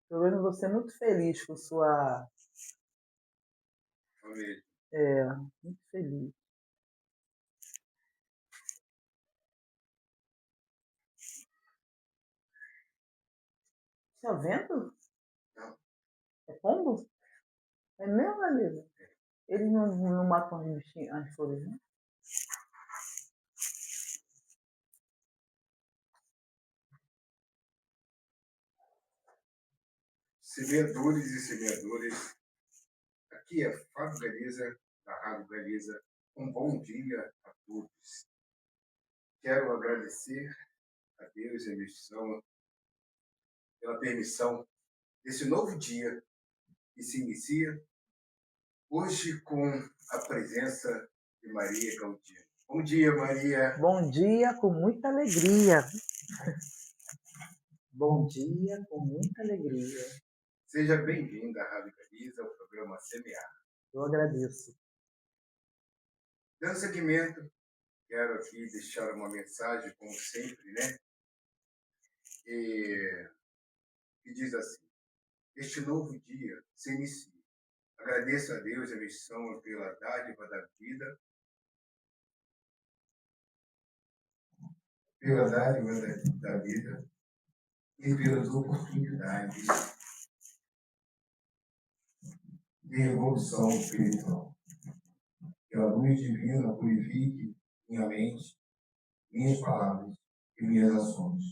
Tô vendo você muito feliz com sua. Família. É, muito feliz. Tá vendo? Não. É pombo? É mesmo, Galisa? Eles não matam os bichinhos, as flores, né? Semeadores e semeadoras, aqui é Fábio Galiza, da Rádio Galiza. Um bom dia a todos. Quero agradecer a Deus e a missão pela permissão desse novo dia que se inicia hoje com a presença de Maria Galdino. Bom dia, Maria. Bom dia, com muita alegria. Bom dia, com muita alegria. Seja bem-vinda à Rádio Galiza, ao programa Semear. Eu agradeço. Dando seguimento, quero aqui deixar uma mensagem, como sempre, né? Que diz assim: este novo dia se inicia. Agradeço a Deus e a missão pela dádiva da vida, pela dádiva da vida e pelas oportunidades de evolução espiritual. Que a luz divina purifique minha mente, minhas palavras e minhas ações,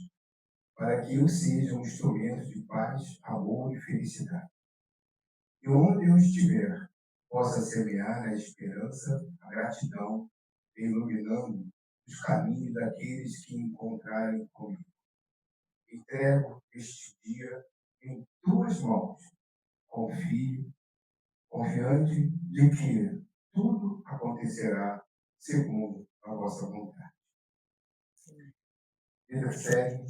para que eu seja um instrumento de paz, amor e felicidade. E onde eu estiver, possa semear a esperança, a gratidão, iluminando os caminhos daqueles que encontrarem comigo. Entrego este dia em tuas mãos. Confio, confiante de que tudo acontecerá segundo a vossa vontade. Vida segue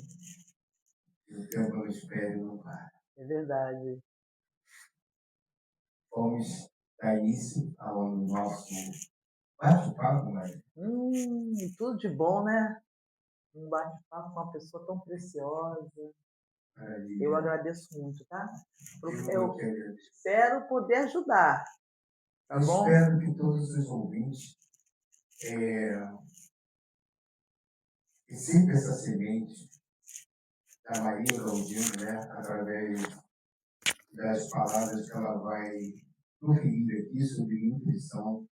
e o tempo não espera e não para. É verdade. Vamos dar início ao nosso bate-papo, Maria. Tudo de bom, né? Um bate-papo com uma pessoa tão preciosa. Eu agradeço muito, tá? Eu espero poder ajudar, tá bom? Espero que todos os ouvintes recebam essa semente da Maria Galdino, né? Através das palavras que ela vai proferir aqui sobre nutrição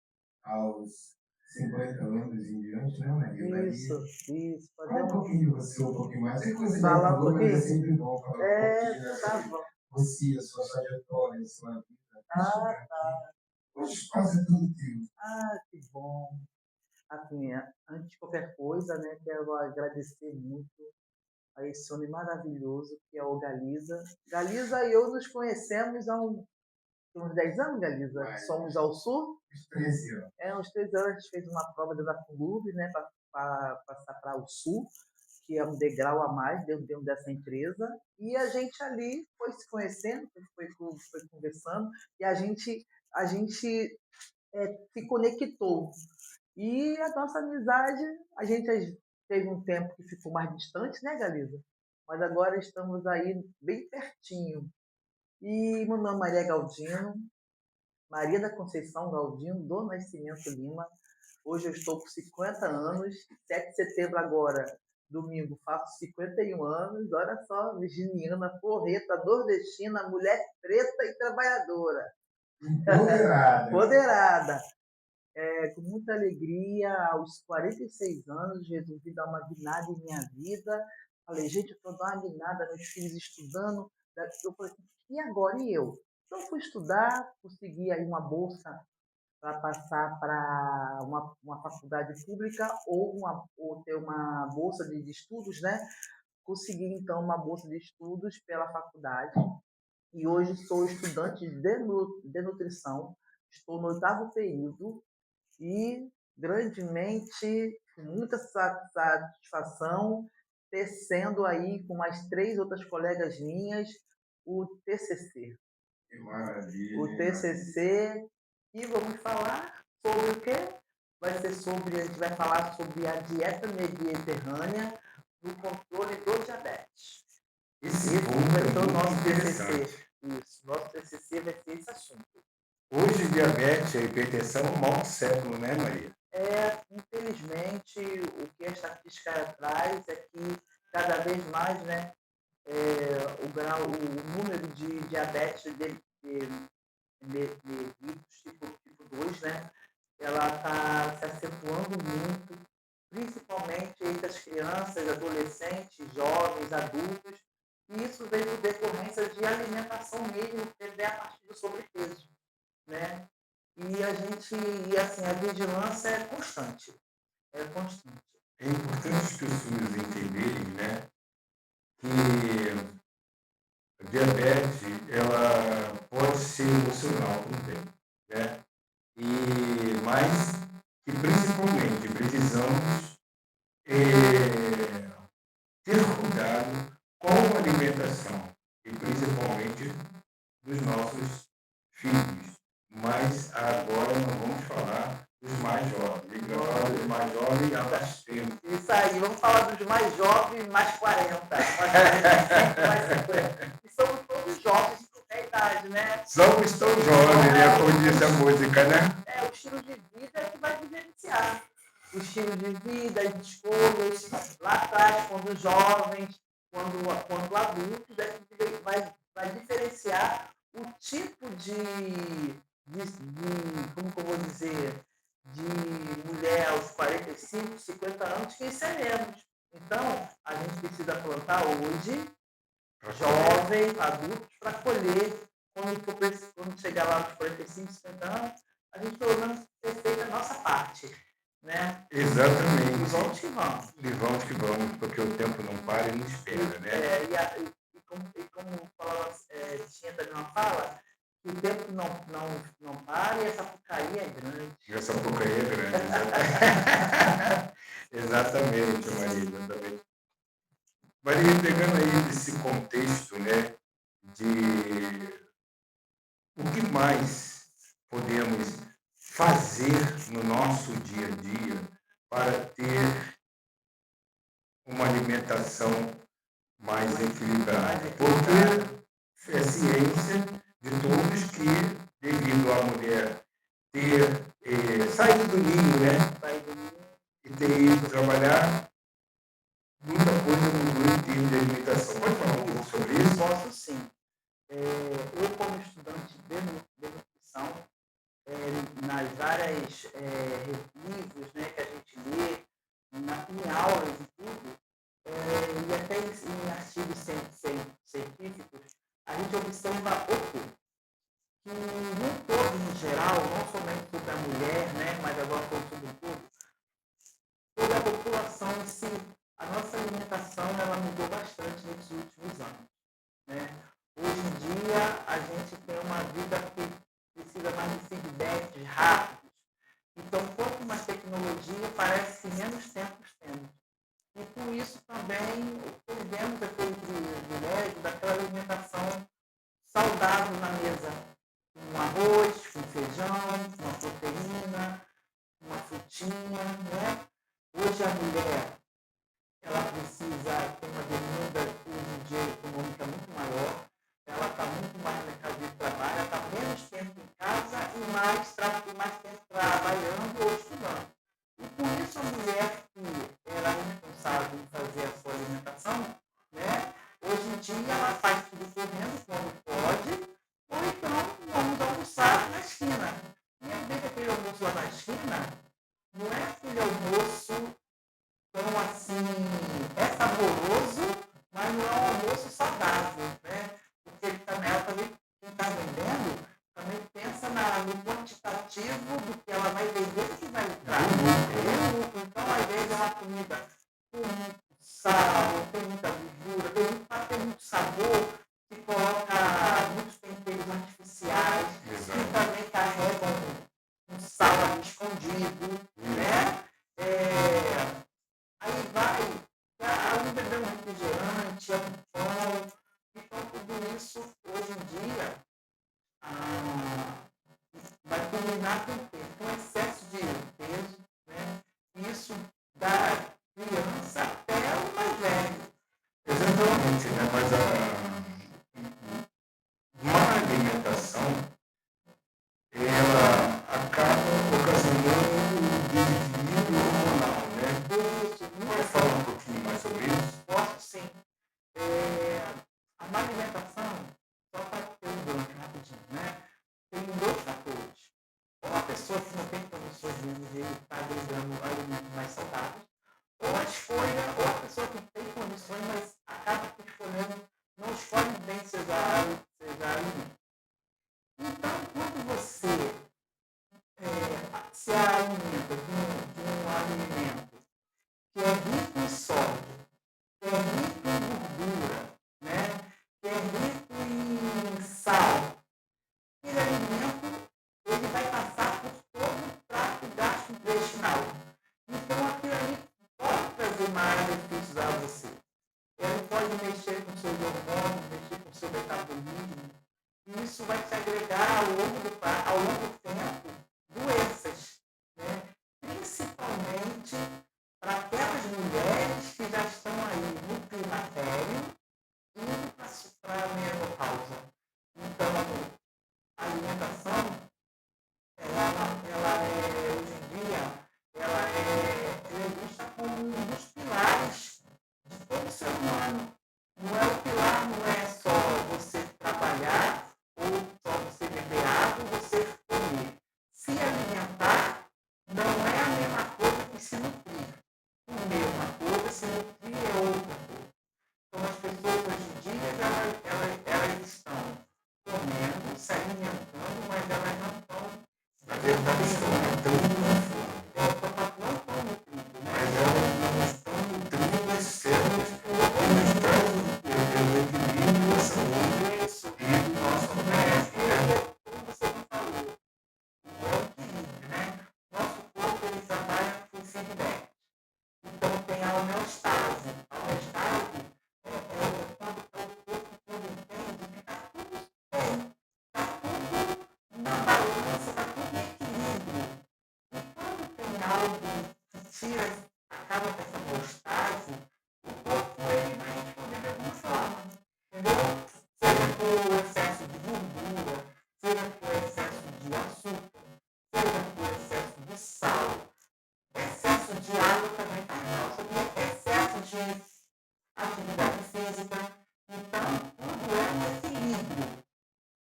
aos 50 anos em diante, né, Maria? Isso. Fala um pouquinho de você, um pouquinho mais. Sei que você já Falar um falou, mas é pouquinho? sempre bom falar um pouquinho, né? Tá bom. Você, a sua trajetória, a sua vida. Tá. Hoje o espaço é tudo teu. Que bom. Assim, antes de qualquer coisa, né, quero agradecer muito a esse homem maravilhoso que é o Galiza. Galiza e eu nos conhecemos há uns 10 anos, Galiza. Somos ao sul. Uns 13 anos. Uns 13 anos a gente fez uma prova da Clube, né, para passar para o sul, que é um degrau a mais dentro dessa empresa. E a gente ali foi se conhecendo, foi conversando, e a gente se conectou. E a nossa amizade, a gente teve um tempo que ficou mais distante, né, Galiza? Mas agora estamos aí bem pertinho. E meu nome é Maria Galdino, Maria da Conceição Galdino, do Nascimento Lima. Hoje eu estou com 50 anos, 7 de setembro agora, domingo, faço 51 anos. Olha só, virginiana, porreta, nordestina, mulher preta e trabalhadora. Empoderada. Empoderada. Com muita alegria, aos 46 anos, resolvi dar uma guinada em minha vida. Falei, gente, eu estou dando uma guinada, meus filhos estudando. Eu falei, e agora? E eu? Então, fui estudar, consegui aí uma bolsa para passar para uma faculdade pública ou ter uma bolsa de estudos, né? Consegui, então, uma bolsa de estudos pela faculdade. E hoje sou estudante de nutrição. Estou no 8º período e grandemente, com muita satisfação, tecendo aí com mais 3 outras colegas minhas o TCC. Que maravilha, o hein, Maria? TCC, e vamos falar sobre o quê? A gente vai falar sobre a dieta mediterrânea no controle do diabetes. Esse Esse ponto vai é ser o muito nosso TCC. interessante. Isso, nosso TCC vai ser esse assunto. Hoje, diabetes e a hipertensão é o mal do século, né, Maria? Infelizmente, o que a estatística traz é que cada vez mais, né, o número de diabetes mellitus tipo 2, né, ela está se acentuando muito, principalmente entre as crianças, adolescentes, jovens, adultos, e isso vem por decorrência de alimentação mesmo, que vem a partir do sobrepeso, né? E assim, a vigilância é constante, é constante. É importante as pessoas entenderem, né, que a diabetes, ela pode ser emocional também, né? Mas que principalmente precisamos ter cuidado com a alimentação e principalmente dos nossos filhos. Mas agora nós vamos falar dos mais jovens. A gente vai falar dos mais jovens há bastante. Isso aí, vamos falar dos mais jovens, mais 40, mais 45, mais 50. E somos todos jovens de qualquer idade, né? Somos tão jovens, né? Como diz a música, né? O estilo de vida é que vai diferenciar. O estilo de vida, as escolhas, lá atrás, quando jovens, quando adultos, é que vai diferenciar o tipo como que eu vou dizer, de mulher aos 45, 50 anos que seremos. Então, a gente precisa plantar hoje, jovens, adultos, para colher quando chegar lá aos 45, 50 anos, a gente pelo menos ter feito a nossa parte, né? Exatamente. E vamos que vamos. E vamos que vamos, porque o tempo não para e não espera, né? Como falava, tinha também uma fala, que o tempo não para e essa porcaria é grande. Essa porcaria é grande, exatamente, Maria, exatamente. Maria, pegando aí desse contexto, né, de o que mais podemos fazer no nosso dia a dia para ter uma alimentação mais equilibrada. Porque é ciência de todos que, devido à mulher ter saído do ninho, né, e ter ido trabalhar, muita coisa mudou em termos de alimentação. Pode falar um pouco sobre isso? Posso sim. Eu, como estudante de nutrição, nas várias livros, né, que a gente lê, em aulas e tudo, e até em artigos científicos, a gente observa o quê? Que nem todos, em geral, não somente sobre a mulher, né, mas agora sobre tudo, toda a população em si, a nossa alimentação ela mudou bastante nesses últimos anos, né? Hoje em dia, a gente tem uma vida que precisa mais de feedbacks rápidos. Então, quanto mais tecnologia, parece que menos tempo temos. E com isso também perdemos aquele privilégio daquela alimentação saudável na mesa. Um arroz, com feijão, uma proteína, uma frutinha, né? Hoje a mulher, ela precisa ter uma demanda hoje em dia econômica muito maior, ela está muito mais no mercado de trabalho, ela está menos tempo em casa e mais tempo trabalhando ou estudando. E com isso a mulher que era responsável em fazer a sua alimentação, né? Hoje em dia ela faz tudo correndo quando pode, ou então vamos almoçar na esquina. E às vezes aquele almoço lá na esquina não é aquele almoço tão assim, é saboroso, mas não é um almoço saudável, né? Porque ele também, quem está vendendo, também pensa no quantitativo do que ela vai vender, do que vai entrar. Então, às vezes, é uma comida com muito sal, tem muita gordura, tem muito sabor, que coloca muitos temperos artificiais, que também carregam um sal ali escondido, né? Aí vai, um beber um refrigerante, um pão. Então, tudo isso, hoje em dia, ah, vai culminar com o quê? Com excesso de peso, né? Isso da criança até o mais velho. Exatamente, né? Mas má alimentação, ela acaba ocasionando um desequilíbrio hormonal, né? Isso, Pode falar um pouquinho mais sobre isso? posso sim. É, a má alimentação, só para ter um gancho rapidinho, né? Tem dois fatores. Ou a pessoa que não tem condições de viver está agregando alimentos mais saudáveis, ou a escolha, ou a pessoa que tem condições, mas acaba que escolhendo, não escolhe bem seja alimento. Então, quando você se alimenta de um alimento que é rico em sódio, que é rico em gordura, né? Que é rico em sal, aquele alimento ele vai passar por todo o trato gastrointestinal. Então, aquilo ali pode trazer malefícios a você. Ele pode mexer com seus hormônios, mexer com seu metabolismo. E isso vai te agregar ao longo do tempo doenças, né? Principalmente para aquelas mulheres que já estão aí no climatério indo para a menopausa. Então, a alimentação ela é, hoje em dia, ela é vista como um dos pilares de todo ser humano. Não é o pilar, não é só você trabalhar ou só você beber água ou você comer. Se alimentar não é a mesma coisa que se nutrir. Comer uma coisa, se nutrir é outra coisa. Então as pessoas hoje em dia elas estão comendo, se alimentando, mas elas não estão. Na verdade, estão aumentando uma fome, Não estão nutrindo, né? mas elas não estão nutrindo as células que nos trazem o equilíbrio, a saúde Isso. e o nosso organismo, né? Como você me falou, o equilíbrio, né? Nosso corpo ele trabalha com feedback. Então tem a homeostase. A homeostase é quando o corpo todo entende que está tudo bem, está tudo na balança, está tudo em equilíbrio. E quando tem algo que tira, acaba com essa homeostase, o corpo ele vai responder de alguma forma. Entendeu? Seja por excesso de gordura, seja por excesso de açúcar, seja por excesso de sal, excesso de água também faz mal, sabia? Excesso de atividade física. Então, tudo é um equilíbrio.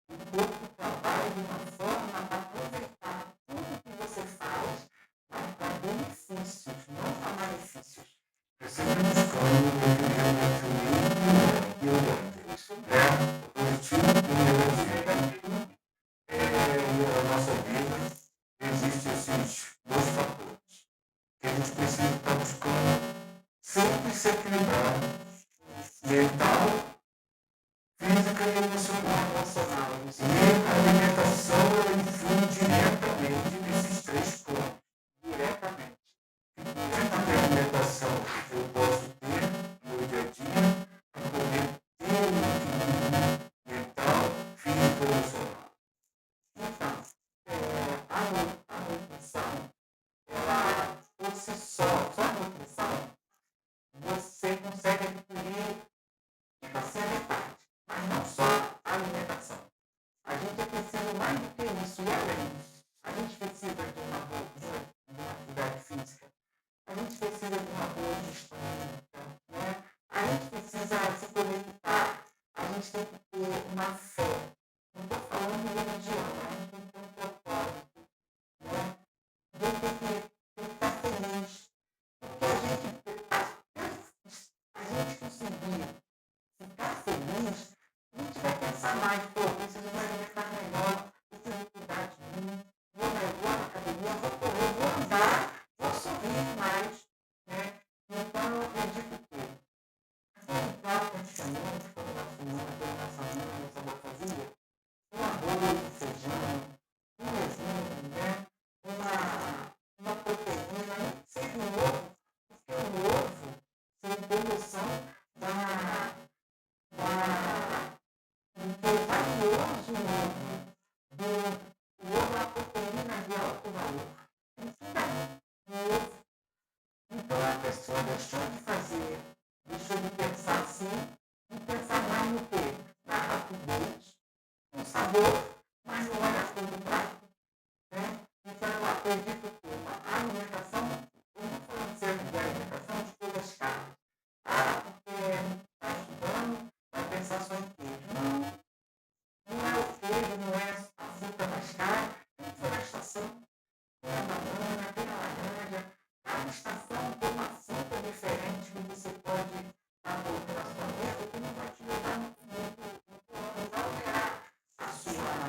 O corpo trabalha de uma forma para aproveitar tudo que você faz, mas para benefícios, não para malefícios. É sempre buscando o equilíbrio entre o yin e o yang, Isso né? O positivo e o negativo. Na nossa vida existem esses dois fatores que a gente precisa estar buscando sempre se equilibrar, mental, física e emocional. E a alimentação ela influi diretamente nesses três pontos. diretamente. Que tipo de alimentação eu posso ter no dia a dia para poder ter um equilíbrio mental, físico e emocional? Então, a nutrição, ela por si só a nutrição, você consegue adquirir tipo assim a metade, mas não só a alimentação. A gente é preciso mais do que isso, e além disso, a gente precisa de uma atividade física, a gente precisa de uma boa gestão hídrica, né? A gente precisa se conectar, a gente tem que ter uma fé. Não estou falando de religião, a gente tem que ter um propósito, né? A gente tem que estar feliz, porque a gente conseguir ficar feliz, a gente vai pensar mais, pô, preciso me alimentar melhor, preciso cuidar de mim, vou na academia, vou correr, vou andar, vou sorrir mais, né? Então eu acredito que aquele prato que a gente chamou, que foi o nosso nome, pela nossa mãe, nossa avó fazia, um arroz, um feijão, um legume, né? Uma proteína, nem que seja um ovo, porque o ovo, você tem noção da, do que vai o sabor, mas não é a cor do prato, né? Então eu acredito que a alimentação, não falando sempre de alimentação, de coisas caras. Ah, porque está estudando, vai pensar só em queijo. Não, não é o queijo, não é a fruta mais cara, tem florestação. Tem a banana, tem a laranja. Cada estação tem uma fruta diferente que você pode estar colocando na sua mesa que não vai te levar muito, muito longe, vai alterar a sua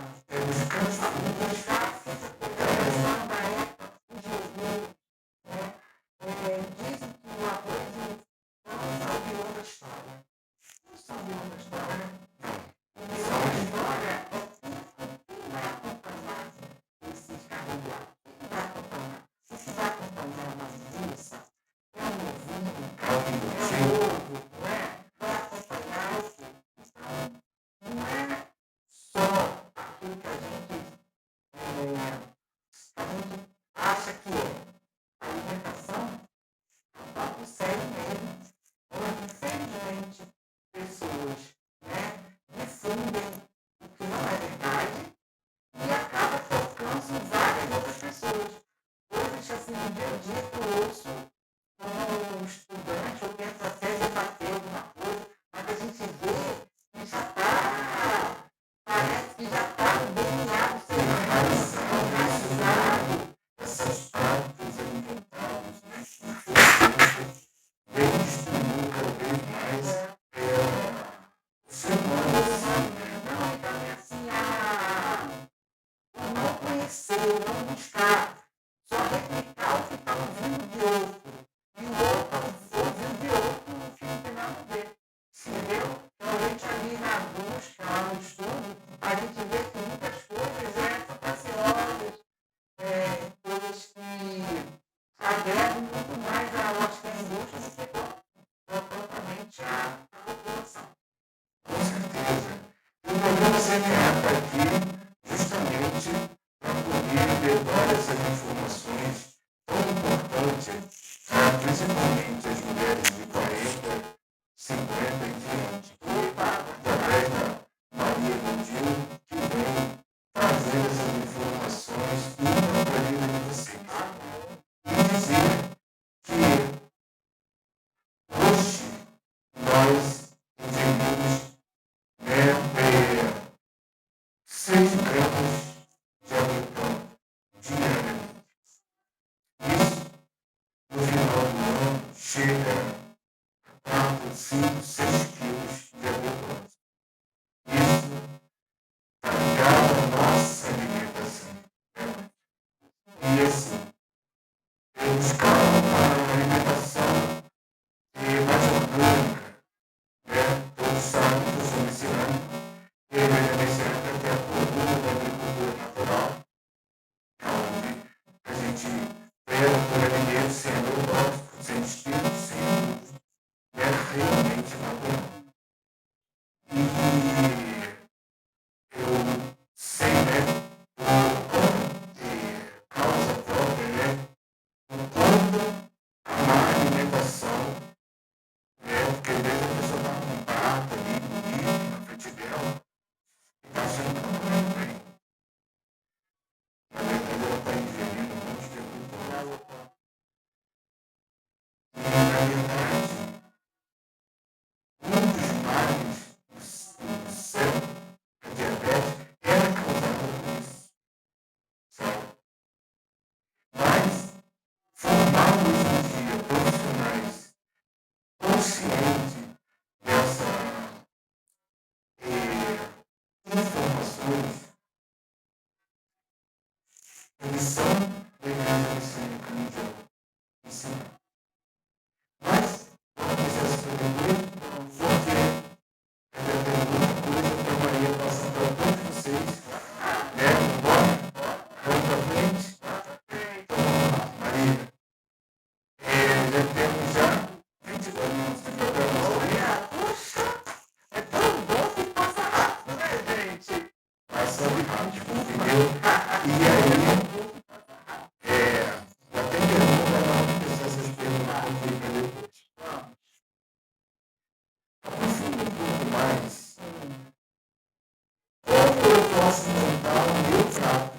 posso montar o meu prato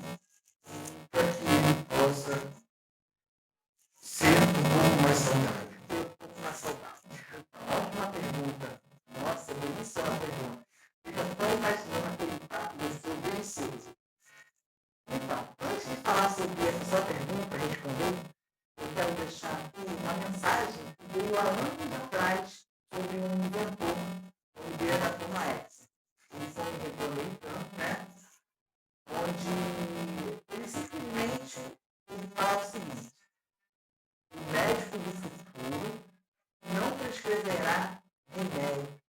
para que ele possa ser um pouco mais saudável. Um pouco mais saudável. Ótima pergunta. Nossa, deliciosa pergunta. Fica só imaginando aquele prato gostoso, delicioso. Então, antes de falar sobre essa sua pergunta, responder, eu quero deixar aqui uma mensagem que veio há anos atrás sobre um inventor, o nome da Thomas Edison. Ele foi um inventor americano, né? Onde ele simplesmente fala o seguinte: o médico do futuro não prescreverá remédio,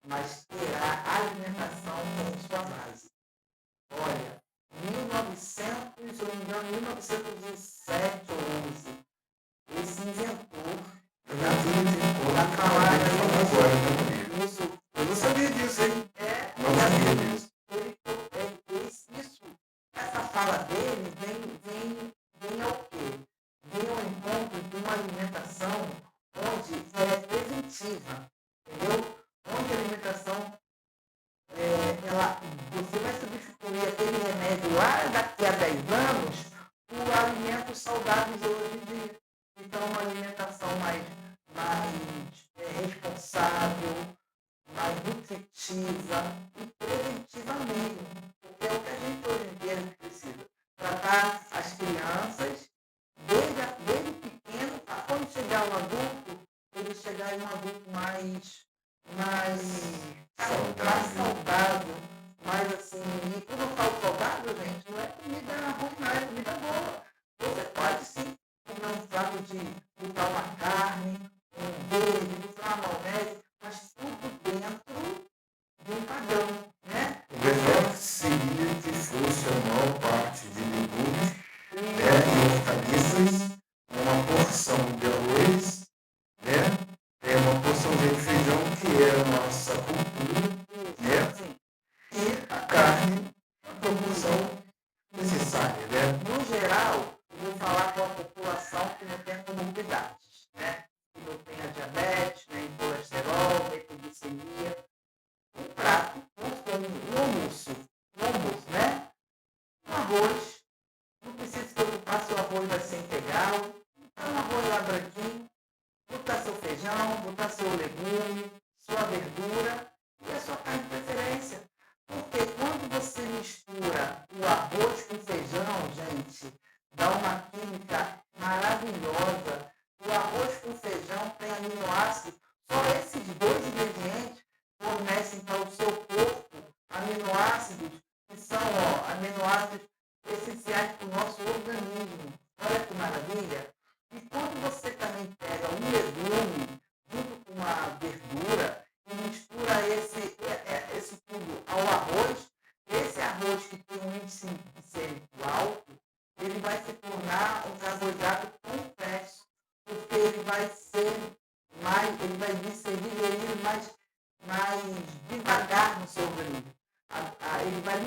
mas terá alimentação como sua base. Olha, 1900, ou não me engano, 1907 ou 11, esse inventor Vai falar agora, isso, eu não sabia disso, hein? Não e sabia assim, disso. essa fala dele vem ao quê? Vem ao encontro de uma alimentação onde ela é preventiva, entendeu? Onde a alimentação, você vai substituir aquele remédio lá daqui a 10 anos por alimentos saudáveis hoje em dia. Então, uma alimentação mais responsável, mais nutritiva e preventiva mesmo. Porque é o que a gente hoje em dia precisa. Tratar as crianças desde pequeno, para quando chegar um adulto, ele chegar em um adulto mais saudável, mais assim. E quando eu falo saudável, gente, não é comida ruim, não é comida boa. Você pode sim comer um prato de botar uma carne, um beijo, botar uma maionese, mas tudo dentro de um padrão, né? O melhor seria que fosse a maior parte de legumes e hortaliças, uma porção de arroz, uma porção de feijão, que é a nossa cultura, e a carne, a proporção necessária. No geral, eu vou falar com a população que não tem comorbidades, né? Que não tem a diabetes, nem colesterol, nem glicemia. Um prato, um almoço, né? Um arroz. Não precisa se preocupar se o arroz vai ser integral. Um arroz lá branquinho. Botar seu feijão, botar seu legume, sua verdura e a sua carne de preferência. Porque quando você mistura o arroz com feijão, gente, dá uma química maravilhosa. O arroz com feijão tem aminoácidos. Só esses dois ingredientes fornecem para o seu corpo aminoácidos que são aminoácidos essenciais para o nosso organismo. Olha que maravilha! E quando você também pega um legume junto com uma verdura e mistura esse tudo ao arroz, esse arroz que tem um índice glicêmico alto, ele vai se tornar um carboidrato complexo, porque ele vai ser digerido mais devagar no seu organismo. Ele vai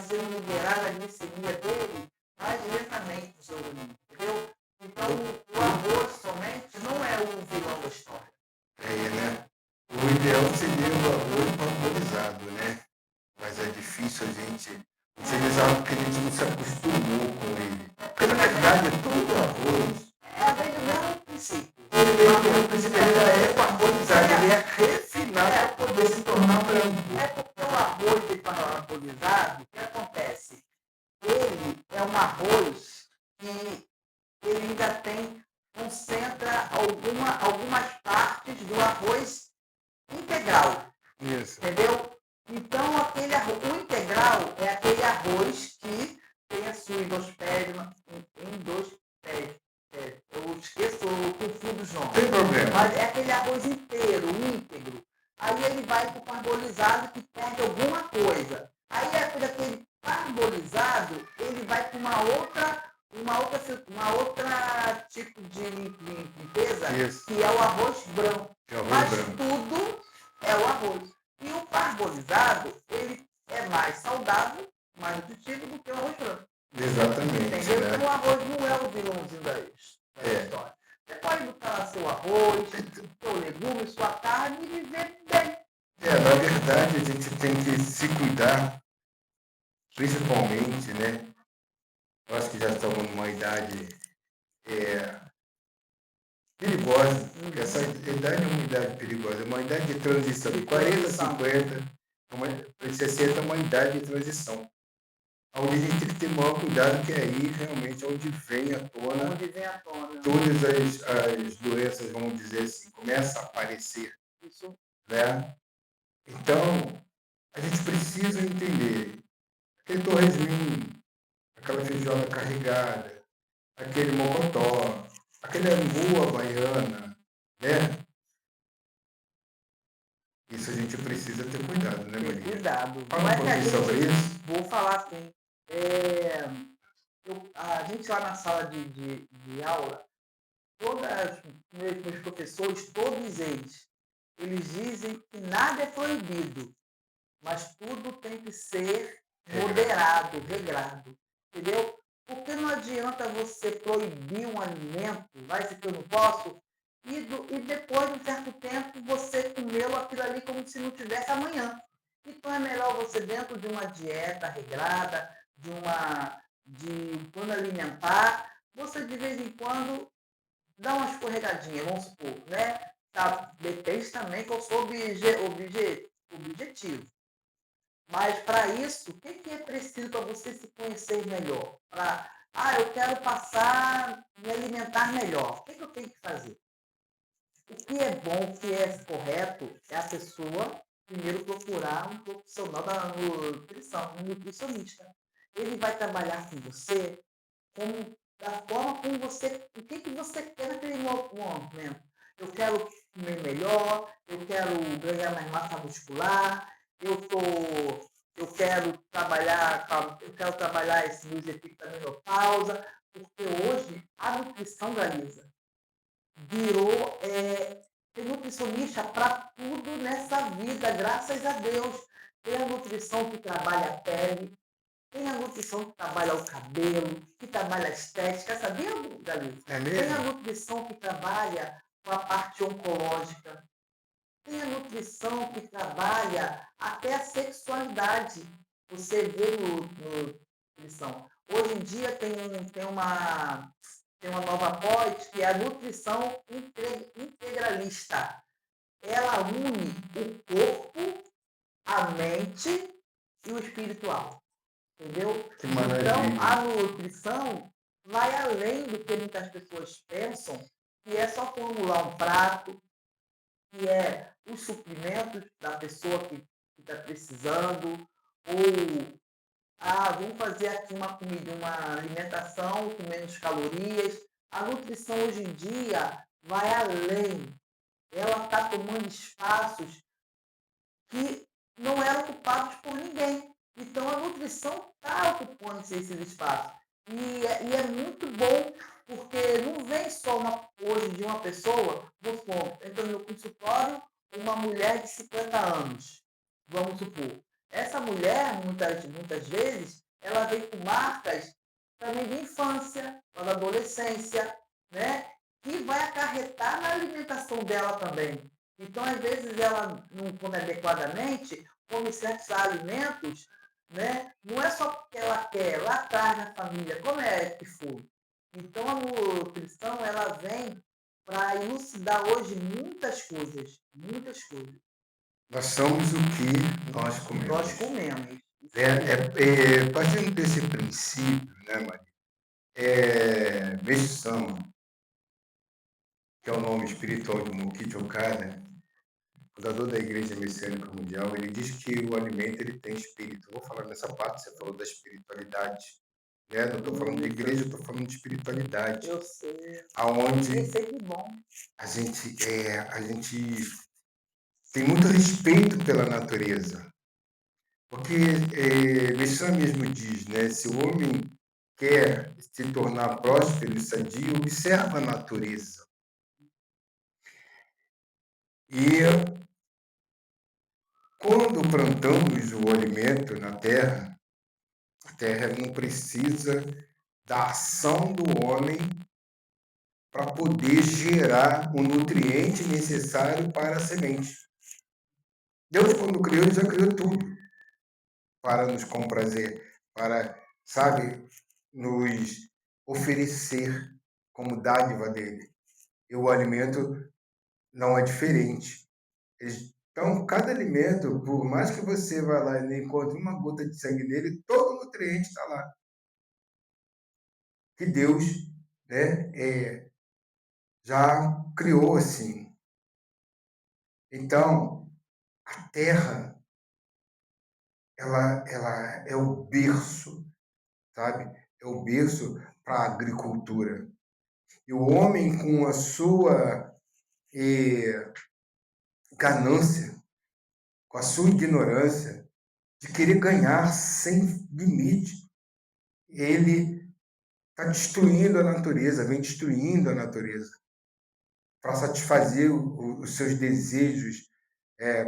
sendo liberada a glicemia dele mais lentamente no seu organismo, entendeu? Então, o arroz somente não é o vilão da história. O ideal seria o arroz parbolizado, mas é difícil a gente utilizar porque a gente não se acostumou com ele. Porque, na verdade, todo arroz... Vem do mesmo princípio. Ele é parbolizado, ele é refinado para poder se tornar branco. Porque o arroz parbolizado, o que acontece? Ele é um arroz que ele ainda concentra algumas partes do arroz integral. Isso. Entendeu? Então, o integral é aquele arroz que tem a sua endosperma, eu esqueço, eu confundo os nomes. Tem problema. Mas é aquele arroz inteiro, íntegro. Aí ele vai para o parbolizado que perde alguma coisa. Aí daquele parbolizado, ele vai para uma outra tipo de limpeza, Isso. que é o arroz branco. Que é o arroz Mas branco. tudo é o arroz. E o parbolizado, ele é mais saudável, mais nutritivo do que o arroz branco. Exatamente. Entendeu? Então o arroz não é o vilãozinho da história. Você pode botar seu arroz, seu legume, sua carne e viver bem. Na verdade, a gente tem que se cuidar principalmente, né? Nós que já estamos numa idade perigosa, porque essa idade é uma idade perigosa, é uma idade de transição, de 40 a 50, para 60 é uma idade de transição. Onde a gente tem que ter o maior cuidado, que é aí realmente onde vem à tona todas as doenças, vamos dizer assim, começam a aparecer. Isso. Né? Então, a gente precisa entender aquele torresminho, aquela feijoada carregada, aquele mocotó, aquele angu havaiana, né? Isso a gente precisa ter cuidado, né, Maria? Ter cuidado. Fala um pouquinho sobre isso. Vou falar assim. A gente lá na sala de aula, todos meus professores, todos eles dizem que nada é proibido, mas tudo tem que ser moderado, regrado. Entendeu? Porque não adianta você proibir um alimento, vai ser que eu não posso, e depois de um certo tempo você comê-lo aquilo ali como se não tivesse amanhã. Então é melhor você, dentro de uma dieta regrada, de um plano alimentar, você de vez em quando dá uma escorregadinha, vamos supor, né? Tá, depende também que eu sou objetivo. Mas para isso, o que é preciso para você se conhecer melhor? Eu quero me alimentar melhor. O que eu tenho que fazer? O que é bom, o que é correto, é a pessoa primeiro procurar um profissional da nutrição, um nutricionista. Ele vai trabalhar com você da forma como você, o que você quer naquele momento. Eu quero comer melhor, eu quero ganhar mais massa muscular, eu quero trabalhar esse meus efeitos da menopausa, porque hoje a nutrição, Galisa, virou tem nutricionista para tudo nessa vida, graças a Deus. Tem a nutrição que trabalha a pele, tem a nutrição que trabalha o cabelo, que trabalha a estética, sabia, Galisa? É mesmo? Tem a nutrição que trabalha com a parte oncológica. Tem a nutrição que trabalha até a sexualidade. Você vê no nutrição. Hoje em dia tem uma nova pós que é a nutrição integralista. Ela une o corpo, a mente e o espiritual. Entendeu? Que maravilha. Então, a nutrição vai além do que muitas pessoas pensam, que é só formular um prato, que é os suprimentos da pessoa que está precisando, ou vamos fazer aqui uma comida, uma alimentação com menos calorias. A nutrição hoje em dia vai além. Ela está tomando espaços que não eram ocupados por ninguém. Então, a nutrição está ocupando esses espaços. E é muito bom, porque não vem só hoje de uma pessoa, vamos supor, entra no meu consultório uma mulher de 50 anos, vamos supor. Essa mulher, muitas vezes, ela vem com marcas também de infância, da adolescência, né? Que vai acarretar na alimentação dela também. Então, às vezes, ela não come adequadamente, come certos alimentos, né? Não é só porque ela quer, lá atrás na família, como é que foi. Então, a nutrição, ela vem para elucidar hoje muitas coisas, muitas coisas. Nós somos o que nós comemos. Nós comemos. Partindo desse princípio, né, Maria? Vesama, que é o nome espiritual de Mokichi Okada, fundador da Igreja Messiânica Mundial, ele diz que o alimento ele tem espírito. Eu vou falar nessa parte, você falou da espiritualidade. Né? Não estou falando de igreja, estou falando de espiritualidade. Eu sei. Aonde Eu sei que bom. a gente tem muito respeito pela natureza. Porque Messiânica mesmo diz, né? Se o homem quer se tornar próspero e sadio, observa a natureza. E quando plantamos o alimento na terra, a terra não precisa da ação do homem para poder gerar o nutriente necessário para a semente. Deus, quando criou, ele já criou tudo para nos comprazer. para, sabe, nos oferecer como dádiva dele. E o alimento não é diferente. Então, cada alimento, por mais que você vá lá e encontre uma gota de sangue nele, todo o nutriente está lá. Que Deus, né, já criou assim. Então, a terra, ela é o berço, sabe? É o berço para a agricultura. E o homem, com a sua ganância, com a sua ignorância, de querer ganhar sem limite, ele está destruindo a natureza, vem destruindo a natureza para satisfazer os seus desejos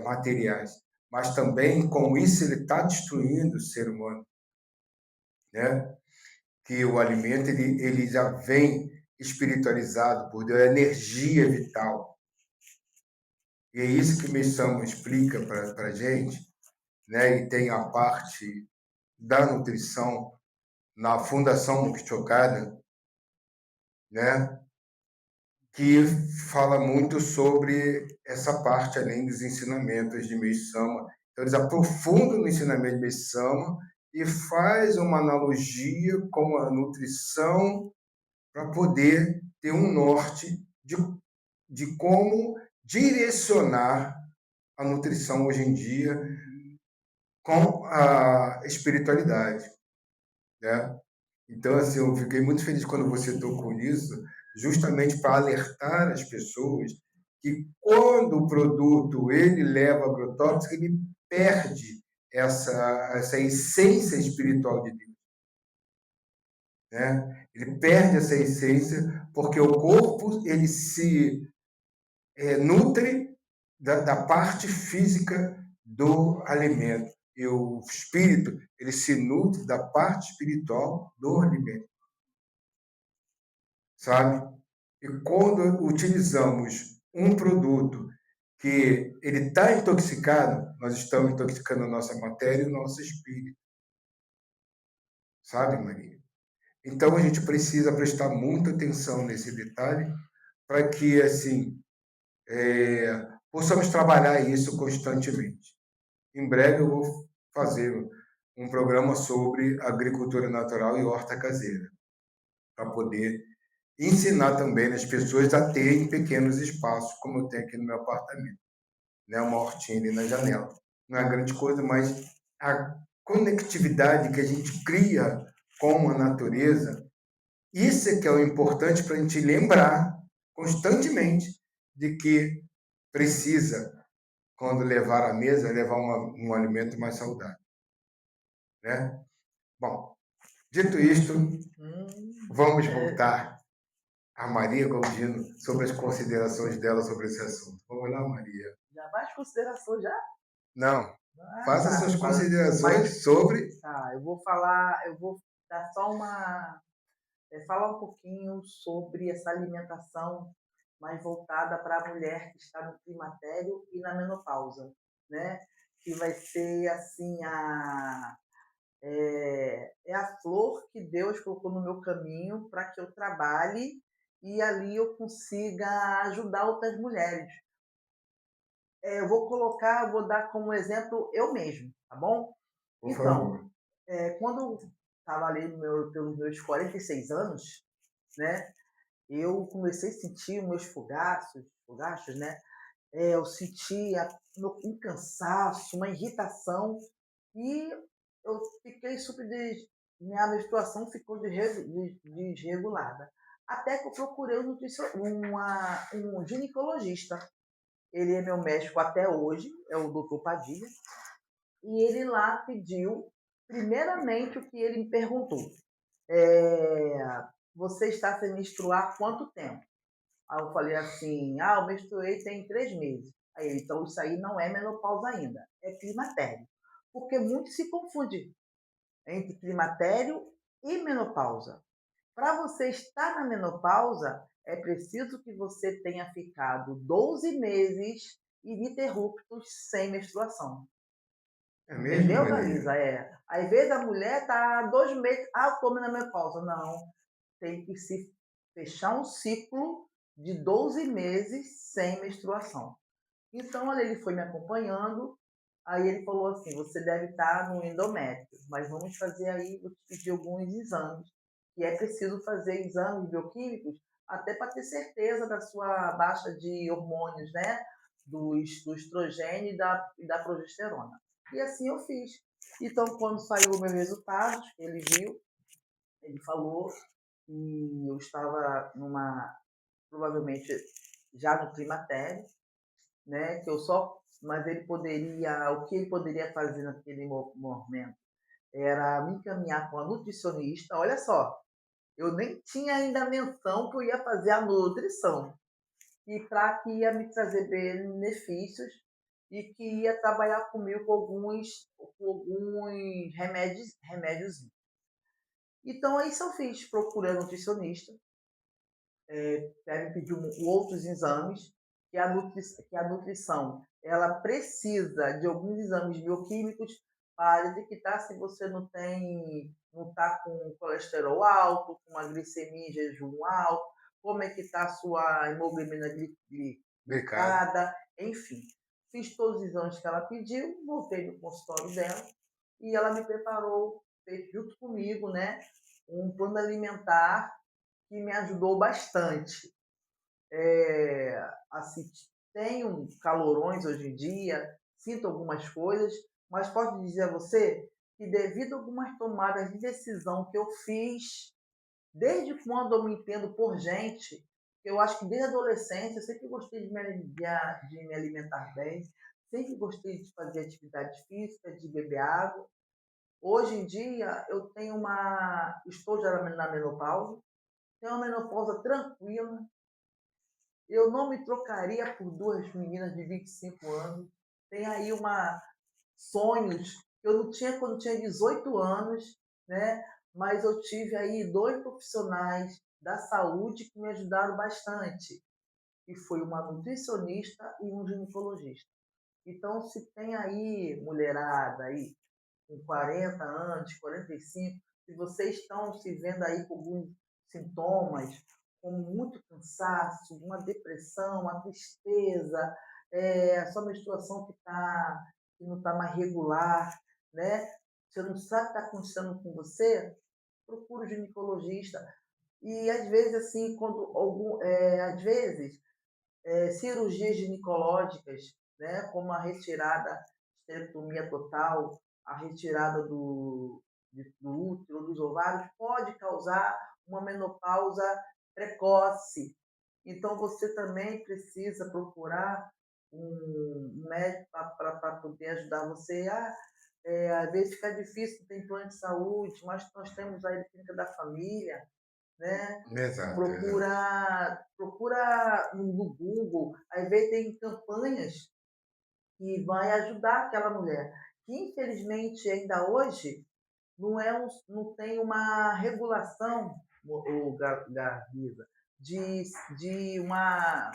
materiais. Mas também, com isso, ele está destruindo o ser humano, né? Que o alimento ele já vem espiritualizado por Deus, é energia vital. E é isso que Missão explica para a gente, né? E tem a parte da nutrição na Fundação Mukichokada, né? Que fala muito sobre essa parte além dos ensinamentos de Meisama. Então, eles aprofundam no ensinamento de Meisama e faz uma analogia com a nutrição para poder ter um norte de como direcionar a nutrição hoje em dia com a espiritualidade, né? Então, assim, eu fiquei muito feliz quando você tocou nisso, justamente para alertar as pessoas que quando o produto ele leva agrotóxico, ele perde essa essência espiritual de Deus, né? Ele perde essa essência porque o corpo ele se nutre da parte física do alimento e o espírito ele se nutre da parte espiritual do alimento, sabe? E quando utilizamos um produto que ele está intoxicado, nós estamos intoxicando a nossa matéria e o nosso espírito, sabe, Maria? Então a gente precisa prestar muita atenção nesse detalhe para que assim possamos trabalhar isso constantemente. Em breve eu vou fazer um programa sobre agricultura natural e horta caseira, para poder ensinar também as pessoas a terem pequenos espaços, como eu tenho aqui no meu apartamento, né? Uma hortinha ali na janela. Não é grande coisa, mas a conectividade que a gente cria com a natureza, isso é que é o importante para a gente lembrar constantemente de que precisa, quando levar à mesa, levar um alimento mais saudável, né? Bom, dito isto, vamos voltar a Maria Galdino sobre as considerações dela sobre esse assunto. Vamos lá, Maria. Já vai as considerações já? Não. Ah, Faça tá. suas considerações sobre. Tá, eu vou dar só falar um pouquinho sobre essa alimentação mais voltada para a mulher que está no climatério e na menopausa, né? Que vai ser assim é a flor que Deus colocou no meu caminho para que eu trabalhe e ali eu consiga ajudar outras mulheres. Eu vou dar como exemplo eu mesmo, tá bom? Por Então, favor. quando eu estava ali pelos meus 46 anos, né? Eu comecei a sentir meus fogachos, né? Eu sentia um cansaço, uma irritação e eu fiquei minha menstruação ficou desregulada. Até que eu procurei um ginecologista. Ele é meu médico até hoje, é o doutor Padilha, e ele lá pediu, primeiramente, o que ele me perguntou. Você está sem menstruar há quanto tempo? Aí eu falei assim, eu menstruei tem 3 meses. Aí ele, então isso aí não é menopausa ainda, é climatério. Porque muito se confunde entre climatério e menopausa. Para você estar na menopausa, é preciso que você tenha ficado 12 meses ininterruptos sem menstruação. É mesmo, Entendeu, Maria? Galiza? Às vezes a mulher tá 2 meses, eu tô na menopausa. Não, tem que se fechar um ciclo de 12 meses sem menstruação. Então, olha, ele foi me acompanhando, aí ele falou assim, você deve estar no endométrio, mas vamos fazer aí, vou te pedir alguns exames, e é preciso fazer exames bioquímicos até para ter certeza da sua baixa de hormônios, né? Do estrogênio e da progesterona. E assim eu fiz. Então, quando saiu o meu resultado, ele viu, ele falou que eu estava provavelmente já no climatério, né? Que eu só, mas o que ele poderia fazer naquele momento era me encaminhar com a nutricionista. Olha só, eu nem tinha ainda a menção que eu ia fazer a nutrição e para que ia me trazer benefícios e que ia trabalhar comigo com alguns remédios. Então, é isso eu fiz, procurei a nutricionista, deve pedir outros exames, que a nutrição ela precisa de alguns exames bioquímicos para detectar se você não está com colesterol alto, com uma glicemia em jejum alto, como é que está a sua hemoglobina Obrigado. glicada, enfim. Fiz todos os exames que ela pediu, voltei no consultório dela e ela me preparou, fez junto comigo, né, um plano alimentar que me ajudou bastante. Assim, tenho calorões hoje em dia, sinto algumas coisas, mas posso dizer a você que devido a algumas tomadas de decisão que eu fiz, desde quando eu me entendo por gente, eu acho que desde a adolescência eu sempre gostei de me alimentar bem, sempre gostei de fazer atividade física, de beber água. Hoje em dia estou já na menopausa, tenho uma menopausa tranquila, eu não me trocaria por duas meninas de 25 anos. Tem aí sonhos que eu não tinha quando tinha 18 anos, né? Mas eu tive aí dois profissionais da saúde que me ajudaram bastante, e foi uma nutricionista e um ginecologista. Então, se tem aí mulherada aí com 40 anos, 45, se vocês estão se vendo aí com alguns sintomas, como muito cansaço, uma depressão, uma tristeza, a sua menstruação que não está mais regular, né? Você não sabe o que está acontecendo com você, procura o ginecologista. E às vezes, assim, às vezes, cirurgias ginecológicas, né, como a retirada, esterectomia total, a retirada do útero, dos ovários, pode causar uma menopausa precoce. Então, você também precisa procurar um médico para poder ajudar você. Às vezes fica difícil, tem plano de saúde, mas nós temos aí a clínica da família, né? Exato, exato. Procura no Google, às vezes tem campanhas que vai ajudar aquela mulher, que infelizmente ainda hoje não tem uma regulação, Gavisa, de, de, uma,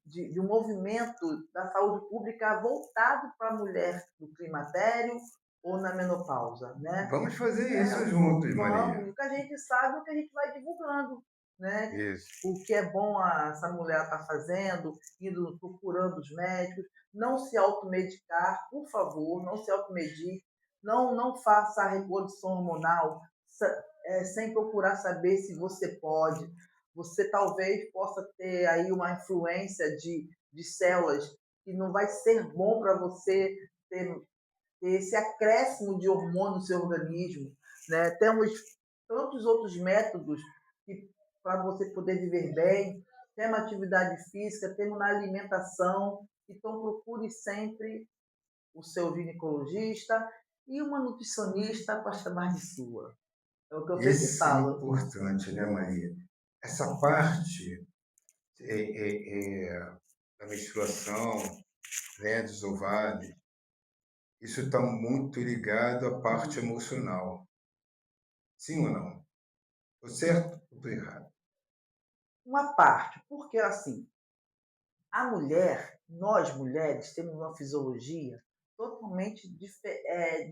de um movimento da saúde pública voltado para a mulher no climatério ou na menopausa, né? Vamos fazer isso É, juntos, Maria. vamos, o que a gente sabe é o que a gente vai divulgando, né? Isso. O que é bom essa mulher estar fazendo, indo procurando os médicos, não se automedicar, por favor, não se automedique, não faça a reposição hormonal sem procurar saber se você pode. Você talvez possa ter aí uma influência de células que não vai ser bom para você ter esse acréscimo de hormônio no seu organismo, né? Temos tantos outros métodos para você poder viver bem, temos atividade física, temos na alimentação, então procure sempre o seu ginecologista e uma nutricionista para chamar de sua. É o que eu sempre Isso é falo. importante, né, Maria? Essa parte da menstruação, né, dos ovários, isso está muito ligado à parte emocional. Sim ou não? Estou certo ou estou errado? Uma parte, porque assim, nós mulheres, temos uma fisiologia totalmente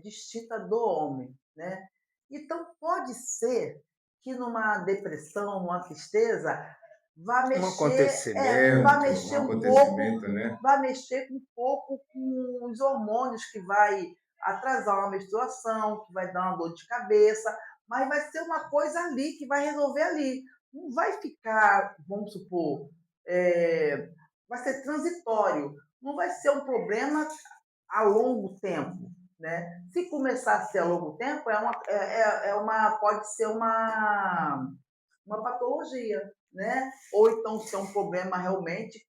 distinta do homem, né? Então, pode ser que numa depressão, numa tristeza, Um acontecimento, vá um mexer um pouco, acontecimento, né? vai mexer um pouco com os hormônios, que vai atrasar uma menstruação, que vai dar uma dor de cabeça, mas vai ser uma coisa ali que vai resolver ali. Não vai ficar, vamos supor, é, vai ser transitório, não vai ser um problema a longo tempo. Né? Se começar a ser a longo tempo, pode ser uma patologia, né? Ou então se é um problema realmente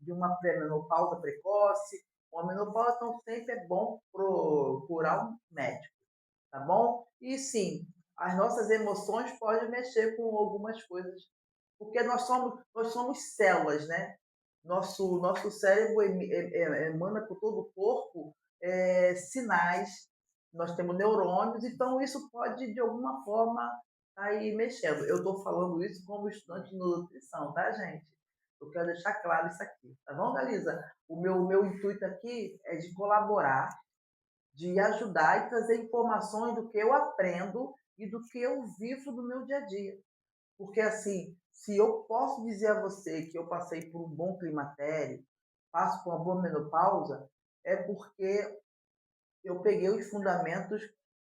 de uma pré-menopausa precoce, uma menopausa, então sempre é bom procurar um médico, tá bom? E sim, as nossas emoções podem mexer com algumas coisas, porque nós somos células, né? Nosso cérebro emana por todo o corpo sinais, nós temos neurônios, então isso pode, de alguma forma, estar aí mexendo. Eu estou falando isso como estudante de nutrição, tá, gente? Eu quero deixar claro isso aqui, tá bom, Galisa? O meu intuito aqui é de colaborar, de ajudar e trazer informações do que eu aprendo e do que eu vivo no meu dia a dia. Porque, assim, se eu posso dizer a você que eu passei por um bom climatério, passo por uma boa menopausa, é porque eu peguei os fundamentos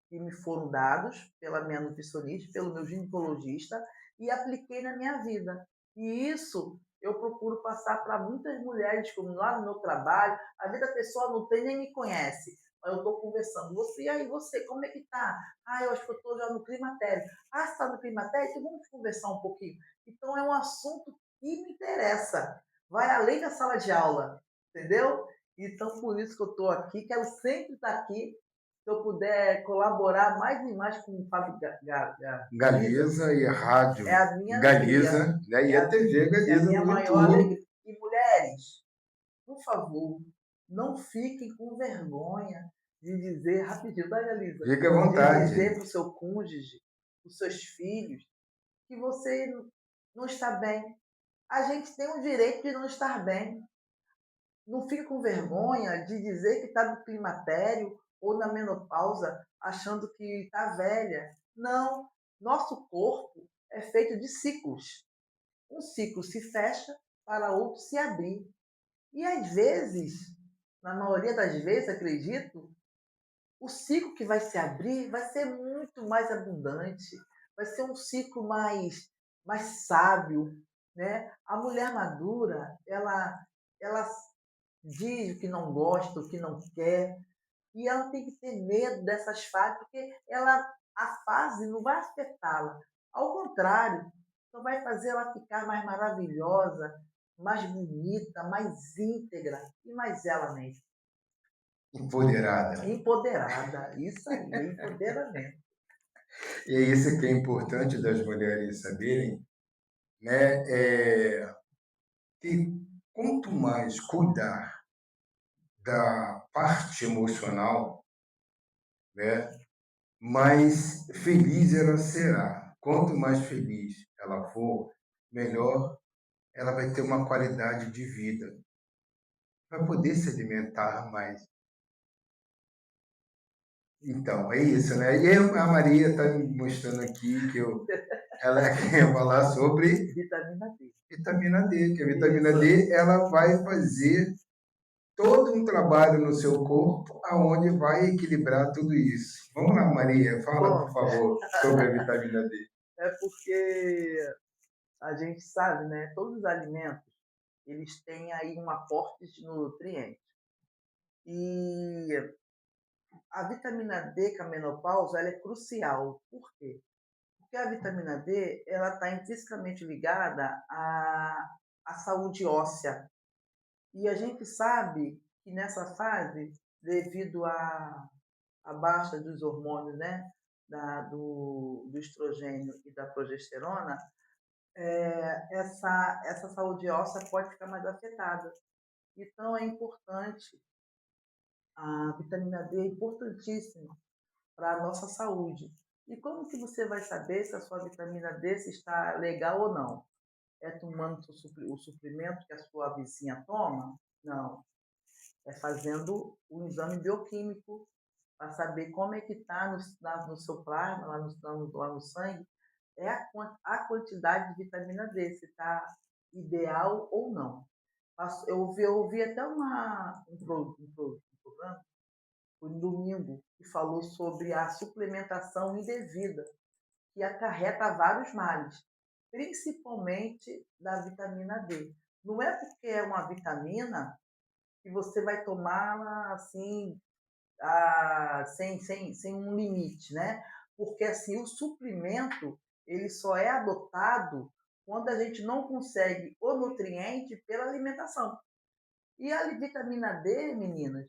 que me foram dados pela minha nutricionista, pelo meu ginecologista, e apliquei na minha vida. E isso eu procuro passar para muitas mulheres, como lá no meu trabalho. Às vezes a pessoa não tem nem me conhece, mas eu estou conversando. Você, e aí, você, como é que tá? Ah, eu acho que eu estou já no climatério. Ah, você está no climatério? Então vamos conversar um pouquinho. Então é um assunto que me interessa. Vai além da sala de aula, entendeu? Então, por isso que eu estou aqui, quero sempre estar aqui. Se eu puder colaborar mais e mais com o Fábio Galiza, Galiza e a rádio é a minha alegria, Galiza, né? E é a a, TV é a Galiza minha no maior YouTube. alegria. E, mulheres, por favor, não fiquem com vergonha de dizer, rapidinho, tá, Galiza? Fique à De vontade. dizer para o seu cônjuge, para os seus filhos, que você não está bem. A gente tem o direito de não estar bem. Não fica com vergonha de dizer que está no climatério ou na menopausa, achando que está velha. Não, nosso corpo é feito de ciclos. Um ciclo se fecha para outro se abrir. E às vezes, na maioria das vezes, acredito, o ciclo que vai se abrir vai ser muito mais abundante, vai ser um ciclo mais sábio, né? A mulher madura, ela diz o que não gosta, o que não quer, e ela tem que ter medo dessas fases, porque a fase não vai afetá-la. Ao contrário, só vai fazer ela ficar mais maravilhosa, mais bonita, mais íntegra e mais ela mesma. Empoderada. Empoderada, isso aí, empoderamento. E é isso que é importante das mulheres saberem, né? Que quanto mais cuidar da parte emocional, né? Mais feliz ela será. Quanto mais feliz ela for, melhor ela vai ter uma qualidade de vida. Vai poder se alimentar mais. Então, é isso, né? E a Maria está me mostrando aqui que ela quer falar sobre Vitamina D. vitamina D, que a vitamina Isso. D ela vai fazer todo um trabalho no seu corpo aonde vai equilibrar tudo isso. Vamos lá, Maria, fala, por Bom, favor, sobre a vitamina D. é porque a gente sabe, né? Todos os alimentos, eles têm aí um aporte de nutrientes. E a vitamina D com a menopausa, ela é crucial. Por quê? Porque a vitamina D, ela está intrinsecamente ligada à saúde óssea. E a gente sabe que nessa fase, devido à baixa dos hormônios, né? Do estrogênio e da progesterona, essa saúde óssea pode ficar mais afetada. Então, é importante, a vitamina D é importantíssima para a nossa saúde. E como que você vai saber se a sua vitamina D se está legal ou não? É tomando o suprimento que a sua vizinha toma? Não. É fazendo um exame bioquímico para saber como é que está no seu plasma, lá no sangue, é a quantidade de vitamina D, se está ideal ou não. Eu ouvi até um programa, foi no domingo, que falou sobre a suplementação indevida, que acarreta vários males, principalmente da vitamina D. Não é porque é uma vitamina que você vai tomá-la assim, sem um limite, né? Porque assim, o suplemento ele só é adotado quando a gente não consegue o nutriente pela alimentação. E a vitamina D, meninas,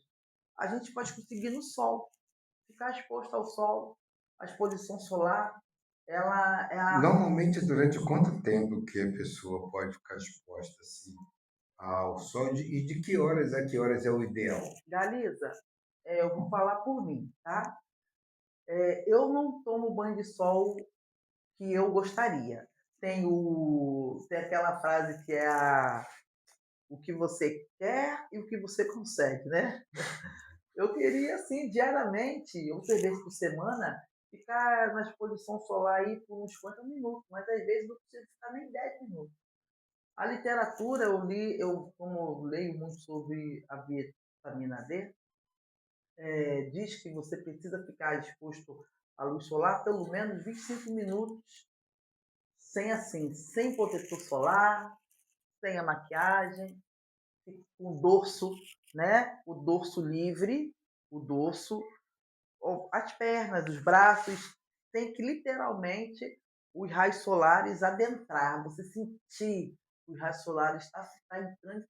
a gente pode conseguir no sol, ficar exposto ao sol, à exposição solar, ela é a. Normalmente, durante quanto tempo que a pessoa pode ficar exposta assim ao sol? E de que horas a que horas é o ideal? Galiza, eu vou falar por mim, tá? Eu não tomo banho de sol que eu gostaria. Tem aquela frase que é o que você quer e o que você consegue, né? Eu queria, assim, diariamente, ou 3 vezes por semana, ficar na exposição solar aí por uns 50 minutos, mas às vezes não consigo ficar nem 10 minutos. A literatura, como eu leio muito sobre a vitamina D, diz que você precisa ficar exposto à luz solar pelo menos 25 minutos, sem protetor solar, sem a maquiagem, com o dorso, né? O dorso livre, o dorso, as pernas, os braços, tem que literalmente os raios solares adentrar, você sentir os raios solares estar entrando